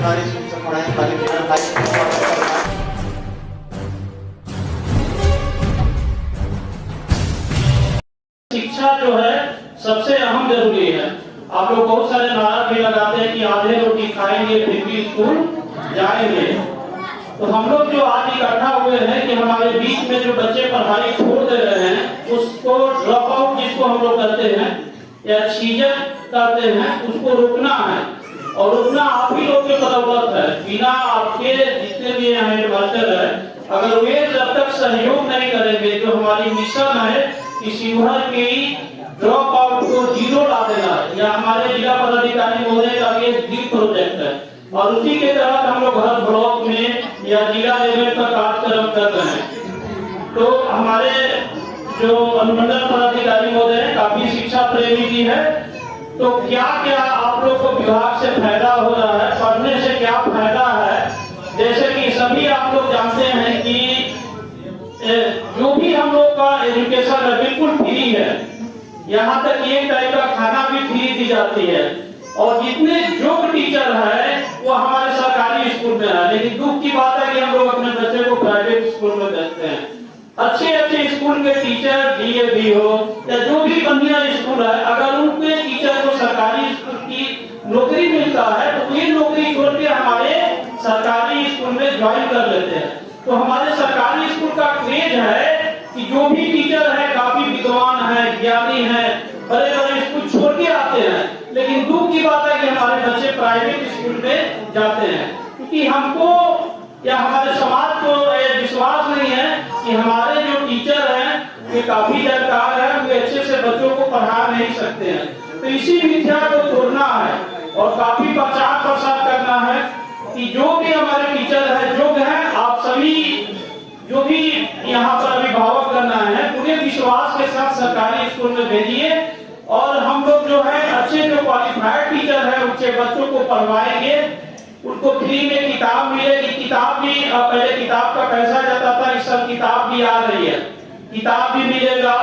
सरकारी स्कूल से पढ़ाई वाले शिक्षा जो है सबसे अहम जरूरी है। आप लोग बहुत सारे नारा भी लगाते हैं कि आधे रोटी खाएंगे फिर भी स्कूल जाएंगे। तो हम लोग जो आज इकट्ठा हुए हैं कि हमारे बीच में जो बच्चे पढ़ाई छोड़ दे रहे हैं उसको ड्रॉप आउट जिसको हम लोग कहते हैं या छीजन कहते हैं, उसको रोकना है। और रोकना आप ही लोग की जरूरत है। बिना आपके जितने भी यहाँ हेडमास्टर है, अगर वे जब तक सहयोग नहीं करेंगे, जो हमारी मिशन है कि शिवहर की ड्रॉप आउट को जीरो ला देना है, या हमारे जिला पदाधिकारी महोदय का ये ड्रीम प्रोजेक्ट है और उसी के तहत हम लोग हर ब्लॉक में या जिला लेवल पर कार्यक्रम कर रहे हैं। तो हमारे जो अनुमंडल पदाधिकारी महोदय हैं काफी शिक्षा प्रेमी भी है। तो क्या क्या आप लोग को विभाग से फायदा हो रहा है, पढ़ने से क्या फायदा है? जैसे कि सभी आप लोग जानते हैं कि जो भी हम लोग का एजुकेशन है बिल्कुल फ्री है। यहाँ तक एक टाइप का खाना भी फ्री दी जाती है और जितने योग्य टीचर है वो हमारे सरकारी स्कूल में है। लेकिन दुख की बात है कि हम लोग अपने बच्चे को प्राइवेट स्कूल में भेजते हैं। अच्छे अच्छे स्कूल के टीचर डीएवी हो या जो भी बढ़िया स्कूल है, अगर उनके टीचर को सरकारी स्कूल की नौकरी मिलता है तो ये नौकरी छोड़ के हमारे सरकारी स्कूल में ज्वाइन कर लेते हैं। तो हमारे सरकारी स्कूल का क्रेज है कि जो भी टीचर है काफी विद्वान है, ज्ञानी है, बड़े बड़े स्कूल छोड़ के आते हैं। लेकिन दुख की बात है कि हमारे बच्चे प्राइवेट स्कूल में जाते हैं, क्योंकि हमको या हमारे समाज को विश्वास नहीं है कि हमारे जो टीचर हैं वे काफी जानकार हैं, वे अच्छे से बच्चों को पढ़ा नहीं सकते हैं। तो इसी मिथ्या को तोड़ना है और काफी प्रचार प्रसार करना है कि जो भी हमारे टीचर है योग्य हैं। आप सभी जो भी यहाँ पर अभिभावक करना है पूरे विश्वास के साथ सरकारी स्कूल में भेजिए और हम लोग जो है अच्छे जो क्वालिफाइड टीचर है उनसे बच्चों को पढ़वाएंगे। उनको फ्री में किताब मिलेगी। किताब भी पहले किताब का पैसा जाता था, इस सब किताब भी आ रही है। किताब भी मिलेगा,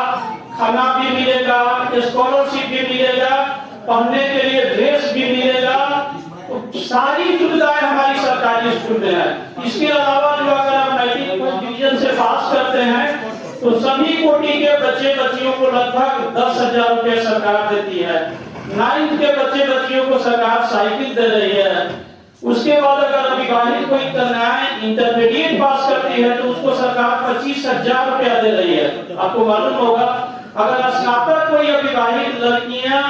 खाना भी मिलेगा, स्कॉलरशिप भी मिलेगा, पढ़ने के लिए ड्रेस भी मिलेगा। तो सारी सुविधाएं हमारी सरकारी स्कूल में है। इसके अलावा जो अगर आप मैट्रिक डिवीजन से पास करते हैं तो सभी कोटि के बच्चे बच्चियों को लगभग 10,000 रुपए सरकार देती है। 9th के बच्चे बच्चियों को सरकार साइकिल दे रही है। उसके बाद अगर अविवाहित कोई कन्याएं इंटरमीडिएट पास करती है तो उसको सरकार 25,000 रुपया दे रही है। आपको मालूम होगा अगर स्नातक कोई अविवाहित लड़कियां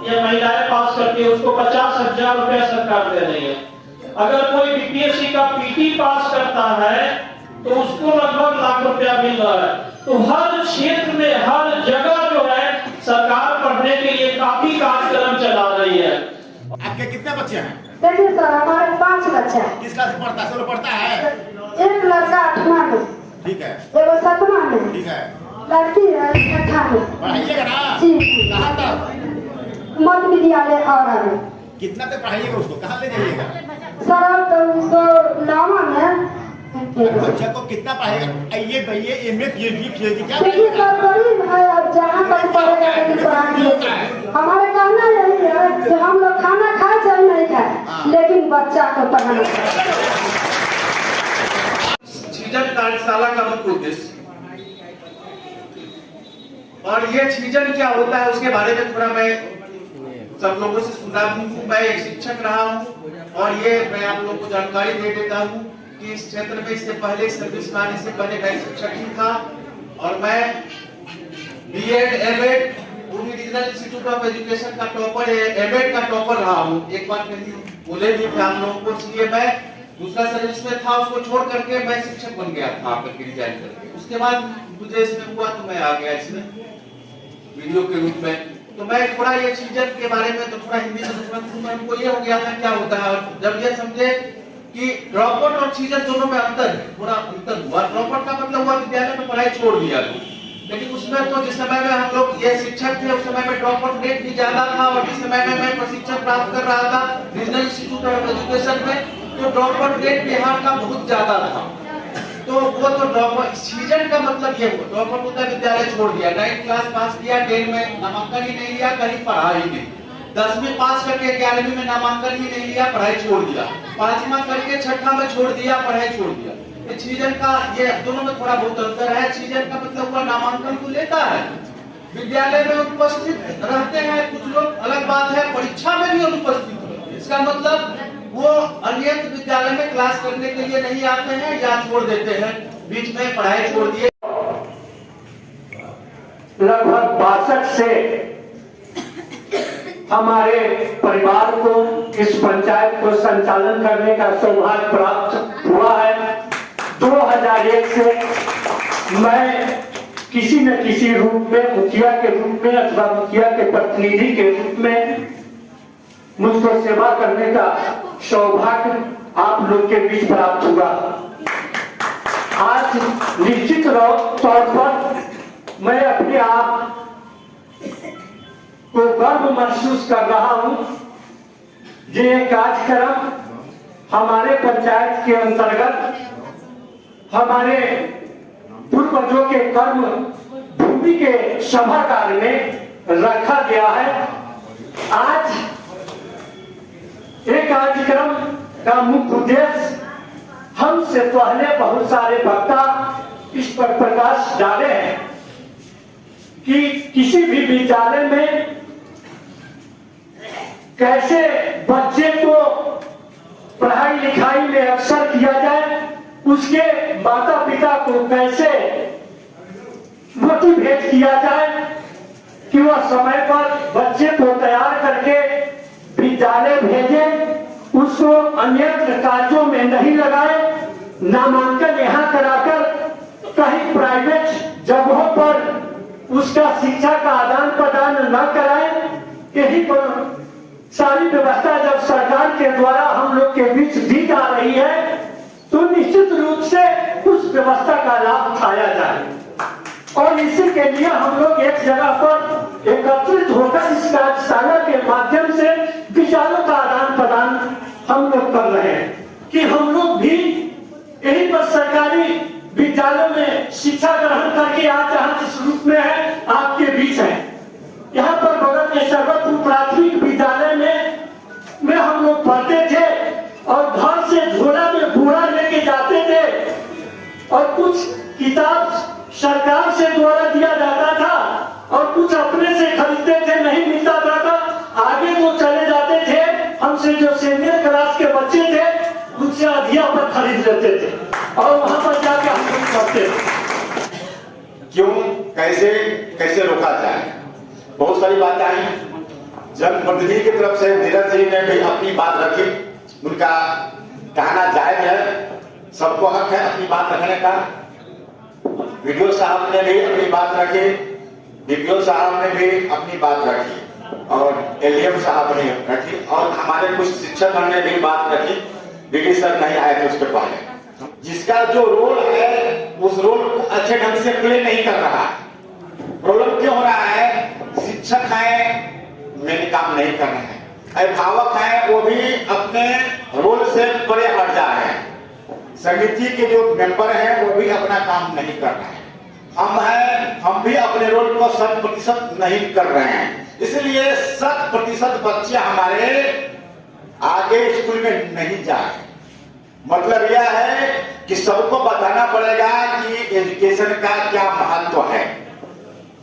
या महिलाएं पास करती है उसको 50,000 रुपया सरकार दे रही है। अगर कोई बीपीएससी का पीटी पास करता है तो उसको लगभग लाख रुपया मिल रहा है। तो हर क्षेत्र में हर जगह जो है सरकार पढ़ने के लिए काफी कार्यक्रम चला रही है। आपके कितने बच्चे हैं? देखिए सर, हमारे 5 बच्चे हैं। किस क्लास में पढ़ता है? सब पढ़ता है? एक लड़का 8वां में, ठीक है, एगो 7वां में, ठीक है, लड़की है 6ठा में। पढ़ाइएगा ना? जी। कहाँ तक? मध्य विद्यालय और में। कितना तक पढ़ाइएगा उसको? कहाँ ले जाइएगा? सर तो उसको 9वां में। बच्चे को कितना पढ़ाएगा? ये भैया एमए पीएचडी क्या? देखिए सर, गरीब है, अब जहाँ तक पढ़ेगा लेकिन पढ़ाएंगे। हमारे कहना यही है कि हम लोग खाना खाए चाहे नहीं खाए लेकिन बच्चा को पढ़ाना। छीजन कार्यशाला का मुख्य उद्देश्य और ये छीजन क्या होता है उसके बारे में थोड़ा मैं सब लोगों से सुना हूँ। मैं एक शिक्षक रहा हूँ और ये मैं आप लोगों को जानकारी दे देता हूँ कि इस क्षेत्र में इससे पहले सर्विसमैन, इससे पहले मैं शिक्षक ही था और मैं बीएड एमएड पूर्वी रीजनल इंस्टीट्यूट ऑफ एजुकेशन का टॉपर, एमएड का टॉपर रहा हूँ। एक बार कहीं बोले भी थे हम लोगों को, इसलिए मैं दूसरा सर्विस में था, उसको छोड़ करके मैं शिक्षक बन गया था आपका रिजाइन करके। उसके बाद मुझे इसमें हुआ तो मैं आ गया इसमें वीडियो के रूप में। तो मैं थोड़ा ये छीजन के बारे में तो थोड़ा हिंदी में समझूंगा। हमको ये हो गया था क्या होता है, जब ये समझे कि ड्रॉप आउट और छीजन दोनों में अंतर है, थोड़ा अंतर हुआ। ड्रॉप आउट का मतलब हुआ विद्यालय में पढ़ाई छोड़ दिया, लेकिन उसमें तो जिस समय में हम लोग ये शिक्षक थे उस समय में ड्रॉप आउट रेट भी ज्यादा था और जिस समय में मैं प्रशिक्षण प्राप्त कर रहा था रीजनल इंस्टीट्यूट ऑफ एजुकेशन में तो ड्रॉप आउट रेट बिहार का बहुत ज्यादा था। तो वो तो ड्रॉप आउट छीजन का मतलब ये हुआ, ड्रॉप आउट होता है विद्यालय छोड़ दिया, 9th क्लास पास किया, 10 में नामांकन ही नहीं लिया, कहीं पढ़ा ही नहीं। 10वीं पास करके 11वीं में नामांकन ही नहीं लिया, पढ़ाई छोड़ दिया, 5वां करके 6ठा में छोड़ दिया, पढ़ाई छोड़ दिया। ये छीजन का, ये दोनों में थोड़ा बहुत अंतर है। छीजन का मतलब हुआ नामांकन तो लेता है, विद्यालय में उपस्थित रहते हैं कुछ लोग, अलग बात है परीक्षा में भी अनुपस्थित रहते हैं। इसका मतलब वो अन्य विद्यालय में क्लास करने के लिए नहीं आते हैं या छोड़ देते हैं, बीच में पढ़ाई छोड़ दिए। लगभग 62 से हमारे परिवार को इस पंचायत को संचालन करने का सौभाग्य प्राप्त हुआ है। 2001 से मैं किसी न किसी रूप में, मुखिया के रूप में अथवा मुखिया के प्रतिनिधि के रूप में मुझको सेवा करने का सौभाग्य आप लोग के बीच प्राप्त हुआ। आज निश्चित तौर पर मैं अपने आप को गर्व महसूस कर रहा हूं। ये कार्यक्रम हमारे पंचायत के अंतर्गत हमारे पूर्वजों के कर्म भूमि के सभागार में रखा गया है। आज एक कार्यक्रम का मुख्य उद्देश्य हमसे पहले बहुत सारे वक्ता इस पर प्रकाश डाले हैं कि किसी भी विद्यालय में कैसे बच्चे को पढ़ाई लिखाई में अवसर किया जाए, उसके माता पिता को कैसे मोटिवेट किया जाए कि वह समय पर बच्चे को तैयार करके विद्यालय भेजे, उसको अन्यत्र कार्यों में नहीं लगाए, नामांकन यहाँ कराकर कहीं प्राइवेट जगहों पर उसका शिक्षा का आदान प्रदान न कराए। यही पर सारी व्यवस्था जब सरकार के द्वारा हम लोग के बीच दी जा रही है तो निश्चित रूप से उस व्यवस्था का लाभ उठाया जाए। और इसी के लिए हम लोग एक जगह पर एकत्रित होकर इस कार्यशाला के माध्यम से विचारों का आदान प्रदान हम लोग कर रहे हैं कि हम लोग भी यही पर सरकारी विद्यालयों में शिक्षा ग्रहण करके आज जहाँ जिस रूप में है आपके बीच है। यहाँ पर बगल के सर्वोत्तम प्राथमिक विद्यालय में हम लोग पढ़ते थे और घर से झोला में बूढ़ा लेके जाते थे और कुछ किताब सरकार से द्वारा दिया जाता था और कुछ अपने से खरीदते थे, नहीं मिलता था आगे वो चले जाते थे। हमसे जो सीनियर क्लास के बच्चे थे उनसे अधिया पर खरीद लेते थे और वहां पर जाके हम लोग पढ़ते थे। क्यों, कैसे कैसे रोका जाए, बहुत सारी बातें आई। जनप्रतिनिधि की तरफ से नीरज जी ने भी अपनी बात रखी, उनका कहना जायज है, सबको हक है अपनी बात रखने का। वीडियो साहब ने भी अपनी बात रखी, डीपीओ साहब ने भी अपनी बात रखी और एलडीएम साहब ने रखी और हमारे कुछ शिक्षक ने भी बात रखी। डीडी सर नहीं आए थे उसके पहले। जिसका जो रोल है उस रोल को अच्छे ढंग से प्ले नहीं कर रहा। प्रॉब्लम क्यों हो रहा है? शिक्षक हैं, मेरे काम नहीं कर रहे हैं, अभिभावक हैं, वो भी अपने रोल से परे हट जा रहे हैं, समिति के जो मेंबर हैं वो भी अपना काम नहीं कर रहे हैं, हम भी अपने रोल को 100% नहीं कर रहे हैं। इसलिए 100% बच्चे हमारे आगे स्कूल में नहीं जा रहे। मतलब यह है कि सबको बताना पड़ेगा कि एजुकेशन का क्या महत्व है।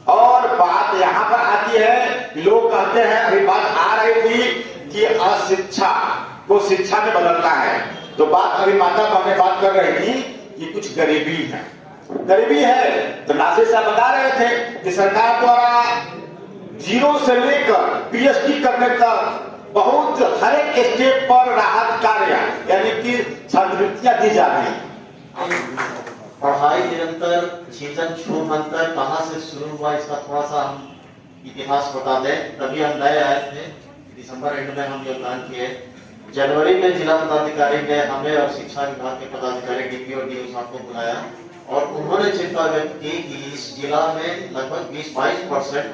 और बात यहाँ पर आती है, लोग कहते हैं, अभी बात आ रही थी कि अशिक्षा को शिक्षा में बदलना है, तो बात अभी माता बहनें बात कर रही थी कि कुछ गरीबी है। गरीबी है तो नासिर साहब बता रहे थे कि सरकार द्वारा 0 से लेकर पीएचडी करने तक बहुत हर एक स्टेप पर राहत कार्य यानी कि छात्रवृत्तियां दी जा रही है। पढ़ाई निरंतर सीजन छूमंतर कहाँ से शुरू हुआ इसका थोड़ा सा हम इतिहास बता दें। तभी हम नए आए थे, दिसंबर एंड में हम योगदान किए। जनवरी में जिला पदाधिकारी ने हमें और शिक्षा विभाग के पदाधिकारी डीपीओ और डीओ साहब को बुलाया और उन्होंने चिंता व्यक्त की कि इस जिला में लगभग 20-22%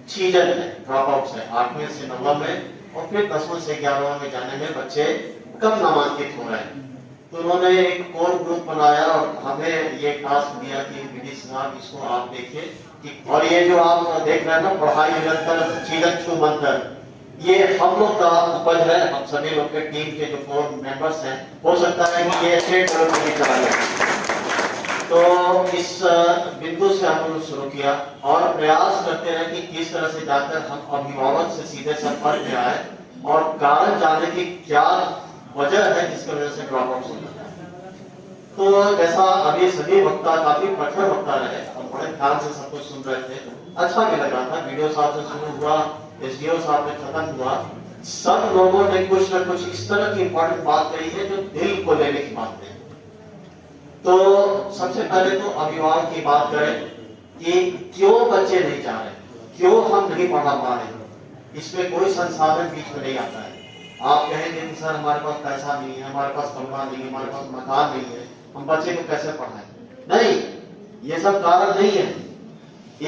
छीजन है, ड्रॉप आउट है, 8वीं से 9वीं में और फिर 10वीं से 11वीं में जाने में बच्चे कम नामांकित हो रहे हैं। तो उन्होंने एक कोर ग्रुप बनाया और हमें ये टास्क दिया कि विधि साहब इसको आप देखिए कि और ये जो आप देख रहे हैं ना, पढ़ाई निरंतर छीजन छूमंतर, ये हम लोग का उपज है, हम सभी लोग के टीम के जो 4 मेंबर्स हैं, हो सकता है कि ये स्टेट लेवल पर भी चला जाए। तो इस बिंदु से हम लोग शुरू किया और प्रयास करते रहे कि किस तरह से जाकर हम अभिभावक से सीधे संपर्क में आए और कारण जाने की क्या वजह है जिसकी वजह से ड्रॉप आउट होता है। तो जैसा अभी सभी वक्ता काफी प्रखर वक्ता रहे, हम बड़े ध्यान से सब कुछ सुन रहे थे, अच्छा भी लग रहा था। वीडियो साहब से शुरू हुआ, एसडीओ साहब ने खत्म हुआ, सब लोगों ने कुछ न कुछ इस तरह की इंपॉर्टेंट बात कही है जो दिल को लेने की बात है। तो सबसे पहले तो अभिभावक की बात करें कि क्यों बच्चे नहीं जा रहे, क्यों हम नहीं पढ़ा पा रहे, इसमें कोई संसाधन बीच में नहीं आता है। आप कहेंगे कि सर हमारे पास पैसा नहीं है, हमारे पास कमरा नहीं है, हमारे पास मकान नहीं है, हम बच्चे को कैसे पढ़ाएं? नहीं, ये सब कारण नहीं है।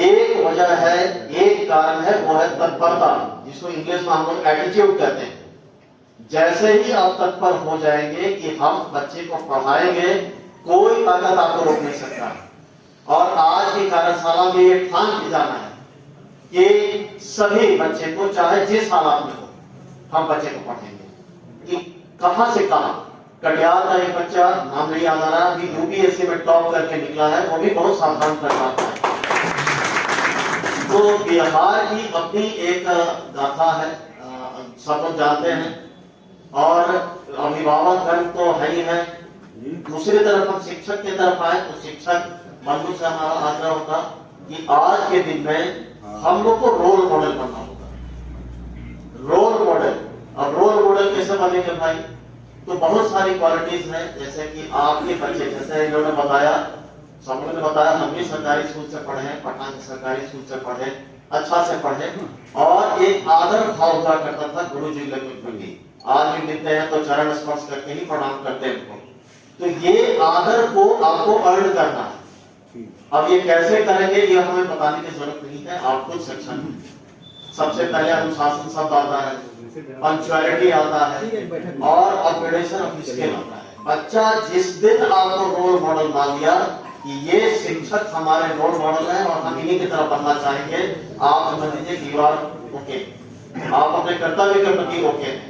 एक वजह है, एक कारण है, वो है तत्परता, जिसको इंग्लिश में हम लोग एटीट्यूड कहते हैं। जैसे ही आप तत्पर हो जाएंगे कि हम बच्चे को पढ़ाएंगे, कोई ताकत आपको रोक नहीं सकता। और आज की कार्यशाला में ये ठान के जाना है कि सभी बच्चे को, चाहे जिस हालात में हो, हम बच्चे को पढ़ेंगे। कि कहां से कहां, कटिहार का एक बच्चा, नाम नहीं याद आ रहा, अभी यूपीएससी में टॉप करके निकला है, वो भी बहुत सावधान कर रहा है। तो बिहार की अपनी एक गाथा है, सब लोग जानते हैं, और अभिभावक गण तो है ही है। दूसरी तरफ हम शिक्षक की तरफ आए तो शिक्षक बंधु से हमारा आग्रह होता कि आज के दिन में हम लोग को रोल मॉडल बनना होगा। रोल मॉडल, अब रोल मॉडल कैसे बनेंगे भाई? तो बहुत सारी क्वालिटीज हैं, जैसे कि आपके बच्चे, जैसे इन्होंने बताया, सबने ने बताया, हम भी सरकारी स्कूल से पढ़े हैं, पटना के सरकारी स्कूल से पढ़े, अच्छा से पढ़े, और एक आदर भाव हुआ करता था गुरु जी के प्रति। आज भी मिलते हैं तो चरण स्पर्श करके ही प्रणाम करते हैं उनको। तो ये आदर को आपको अर्न करना है। अब ये कैसे करेंगे ये हमें बताने की जरूरत नहीं है, आप खुद सक्षम हैं। सबसे पहले अनुशासन शब्द आता है, पंक्चुअलिटी आता है, और अपग्रेडेशन ऑफ स्किल आता है। बच्चा जिस दिन आपको रोल मॉडल मान लिया कि ये शिक्षक हमारे रोल मॉडल हैं और हम इन्हीं की तरफ बनना चाहेंगे, आप समझ लीजिए कि यू आर ओके, आप अपने कर्तव्य के प्रति ओके हैं।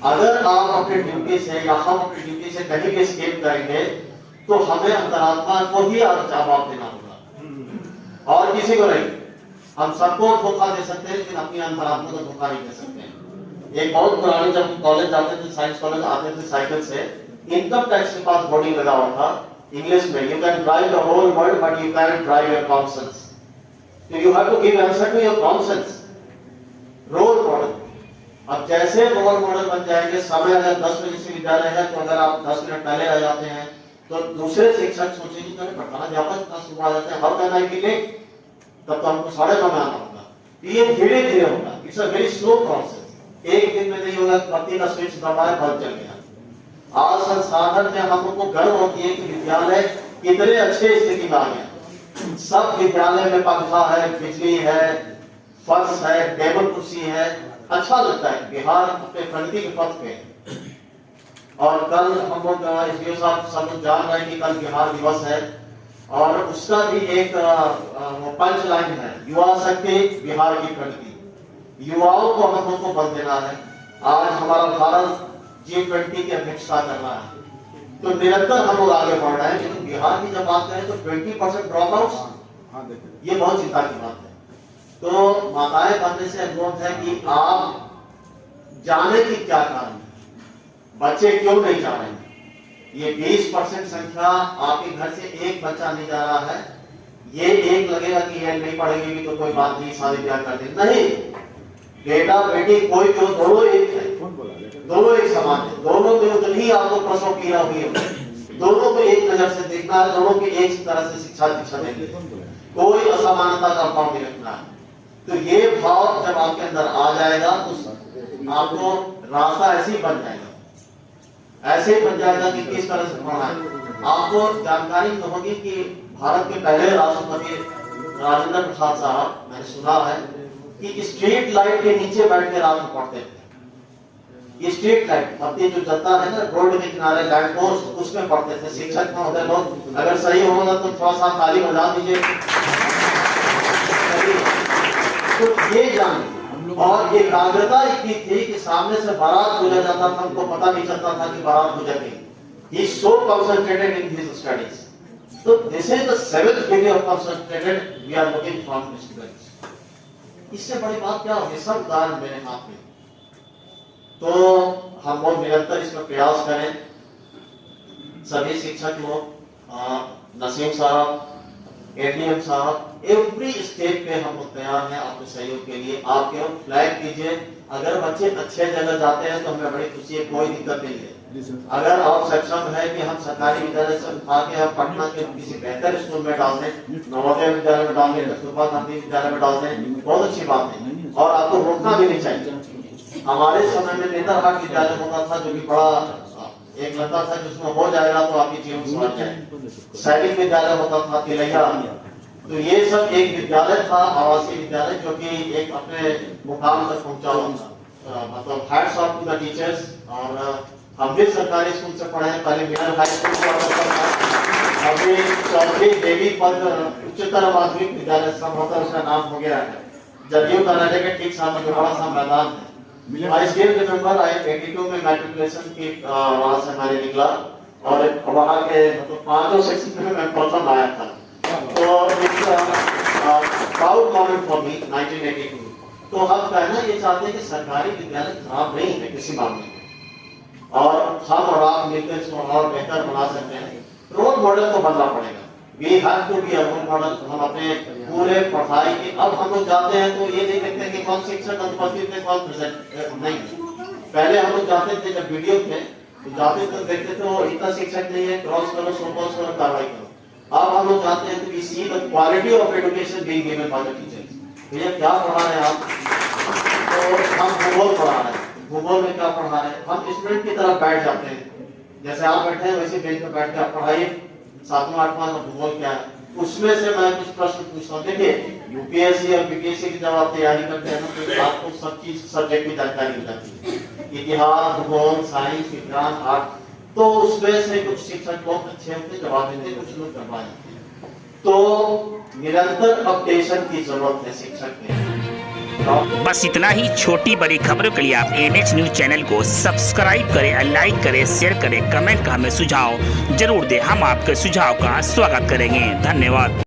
अगर आप अपनी ड्यूटी से या हम अपनी ड्यूटी से कहीं भी स्केप करेंगे तो हमें अंतरात्मा को ही जवाब देना होगा और किसी को नहीं। हम सबको धोखा दे सकते हैं लेकिन अपनी अंतरात्मा को धोखा नहीं दे सकते। एक बहुत पुरानी, जब कॉलेज जाते थे, साइंस कॉलेज आते थे साइकिल से, इनकम टैक्स के पास बोर्डिंग लगा हुआ था इंग्लिश में, you can drive the whole world but you can drive your conscience. तो you have to give answer to your conscience. Role model, अब जैसे रोल मॉडल बन जाएंगे, समय अगर 10 बजे से विद्यालय है तो अगर आप 10 मिनट पहले आ जाते हैं तो दूसरे शिक्षक सोचेंगे कि प्रधानाध्यापक इतना सुबह आ जाते हैं, हर कहना है कि लेट, तब तो हमको 9:30 में आना होगा। ये धीरे धीरे होगा, it's a very slow process. एक दिन में नहीं होगा, पति का स्विच दबाया बल्ब जल गया। आज संसाधन में हम लोग को गर्व होती है कि विद्यालय कितने अच्छे स्थिति में आ गया। सब विद्यालय में पंखा है, बिजली है, फर्श है, टेबल कुर्सी है, अच्छा लगता है। बिहार अपने प्रगति के पथ पे। और कल हम लोग एसडीओ साहब सब लोग जान रहे हैं कि कल बिहार दिवस है, और उसका भी एक पंच लाइन है, युवा शक्ति बिहार की प्रगति। युवाओं को हम लोग को बल देना है। आज हमारा भारत G20 की अध्यक्षता कर रहा है, तो निरंतर हम लोग आगे बढ़ रहे हैं, लेकिन बिहार की जब बात करें तो 20% ड्रॉप आउट, ये बहुत चिंता की बात है। तो माताएं बनने से अनुरोध है कि आप जाने की क्या कारण है, बच्चे क्यों नहीं जा रहे हैं। ये 20% संख्या आपके घर से एक बच्चा नहीं जा रहा है, ये एक लगेगा कि ये नहीं पढ़ेगी तो कोई बात नहीं, शादी ब्याह कर देंगे, नहीं। बेटा बेटी कोई भी हो, दोनों एक है, दोनों एक समान है, दोनों में उतनी आपको प्रसव पीड़ा हुई है, दोनों को एक नजर से देखना है, दोनों की एक तरह से शिक्षा देंगे, कोई असमानता का भाव नहीं रखना है। तो ये भाव जब आपके अंदर आ जाएगा तो आपको रास्ता ऐसे ही बन जाएगा, ऐसे ही बन जाएगा कि किस तरह से पढ़ना है। आपको जानकारी तो होगी कि भारत के पहले राष्ट्रपति राजेंद्र प्रसाद साहब, मैंने सुना है कि स्ट्रीट लाइट के नीचे बैठ के रात में पढ़ते थे। स्ट्रीट लाइट अपनी जो जनता है ना, रोड के किनारे लैंड पोस्ट, उसमें पढ़ते थे। शिक्षक महोदय लोग अगर सही होगा तो थोड़ा सा ताली बजा दीजिए। तो ये जान और एकाग्रता इतनी थी कि सामने से बारात गुजर जाता था, हमको पता नहीं चलता था कि बारात गुजर गई। He is so concentrated in his studies. So this is the 7th degree of concentrated we are looking from the students. इससे बड़ी बात क्या होगी? सब उदाहरण मेरे हाथ में। तो हम बहुत निरंतर इसमें प्रयास करें, सभी शिक्षक लोग, नसीम साहब, एडीएम साहब, एवरी स्टेप पे हम लोग तैयार हैं आपके सहयोग के लिए। आप केवल फ्लैग कीजिए। अगर बच्चे अच्छे जगह जाते हैं तो हमें बड़ी खुशी है, कोई दिक्कत नहीं है। अगर आप सक्षम है कि हम सरकारी विद्यालय से उठा के हम पटना के किसी बेहतर स्कूल में डाल दें, नवोदय विद्यालय में डाल दें, कस्तूरबा गांधी विद्यालय में डाल दें, बहुत अच्छी बात है और आपको रोकना भी नहीं चाहिए। हमारे समय में नेतरहाट विद्यालय होता था जो कि बड़ा एक लगता था जिसमें हो जाएगा तो आपकी जीवन संवर जाए। सैनिक विद्यालय होता था तिलैया। तो ये सब एक विद्यालय था, आवासीय विद्यालय, जो कि एक अपने मुकाम तक पहुंचा हुआ था। मतलब hats off to the teachers. और हम भी सरकारी स्कूल से पढ़े हैं, पहले मिनल हाई स्कूल से पढ़ा, अभी चौधरी देवी पद उच्चतर माध्यमिक विद्यालय संभवतः उसका नाम हो गया है। जदयू कार्यालय के ठीक सामने जो बड़ा सा मैदान है। I still remember I 82 में मैट्रिकुलेशन की वहाँ से हमारे निकला और वहाँ के मतलब 5 सेक्शन में मैं प्रथम आया था। तो प्राउड मोमेंट फॉर मी 1982। तो हम कहना ये चाहते हैं कि सरकारी विद्यालय खराब नहीं है किसी मामले में, और हम और आप मिलकर इसको और बेहतर बना सकते हैं। रोल मॉडल तो बनना पड़ेगा। We have to be a role model। हम अपने पूरे पढ़ाई के, अब हम लोग जाते हैं तो ये नहीं देखते कि कौन शिक्षक अनुपस्थित है कौन प्रेजेंट नहीं। पहले हम लोग जाते थे जब वीडियो थे तो जाते थे देखते थे वो इतना शिक्षक नहीं है, क्रॉस करो, सो क्रॉस करो, कार्रवाई करो। अब हम लोग जाते हैं तो we see the quality of education being given by the teachers। भैया क्या पढ़ा रहे हैं आप? तो हम भूगोल पढ़ा रहे हैं, भूगोल में क्या पढ़ा रहे हैं? हम स्टूडेंट की तरफ बैठ जाते हैं, जैसे आप बैठे हैं वैसे बेंच पे बैठ के आप पढ़ाइए 7वां 8वां का भूगोल क्या है। उसमें से मैं कुछ प्रश्न पूछता हूँ। देखिए यूपीएससी और बीपीएससी की जब आप तैयारी करते हैं तो आपको सब चीज सब्जेक्ट की जानकारी हो जाती है, इतिहास, भूगोल, साइंस, विज्ञान, आर्ट। तो उसमें से कुछ शिक्षक लोग अच्छे होते जवाब देते, कुछ लोग करवा जाते हैं। तो निरंतर अपडेशन की जरूरत है शिक्षक में। बस इतना ही। छोटी बड़ी खबरों के लिए आप एनएच न्यूज चैनल को सब्सक्राइब करें, लाइक करें, शेयर करें, कमेंट का हमें सुझाव जरूर दें। हम आपके सुझाव का स्वागत करेंगे। धन्यवाद।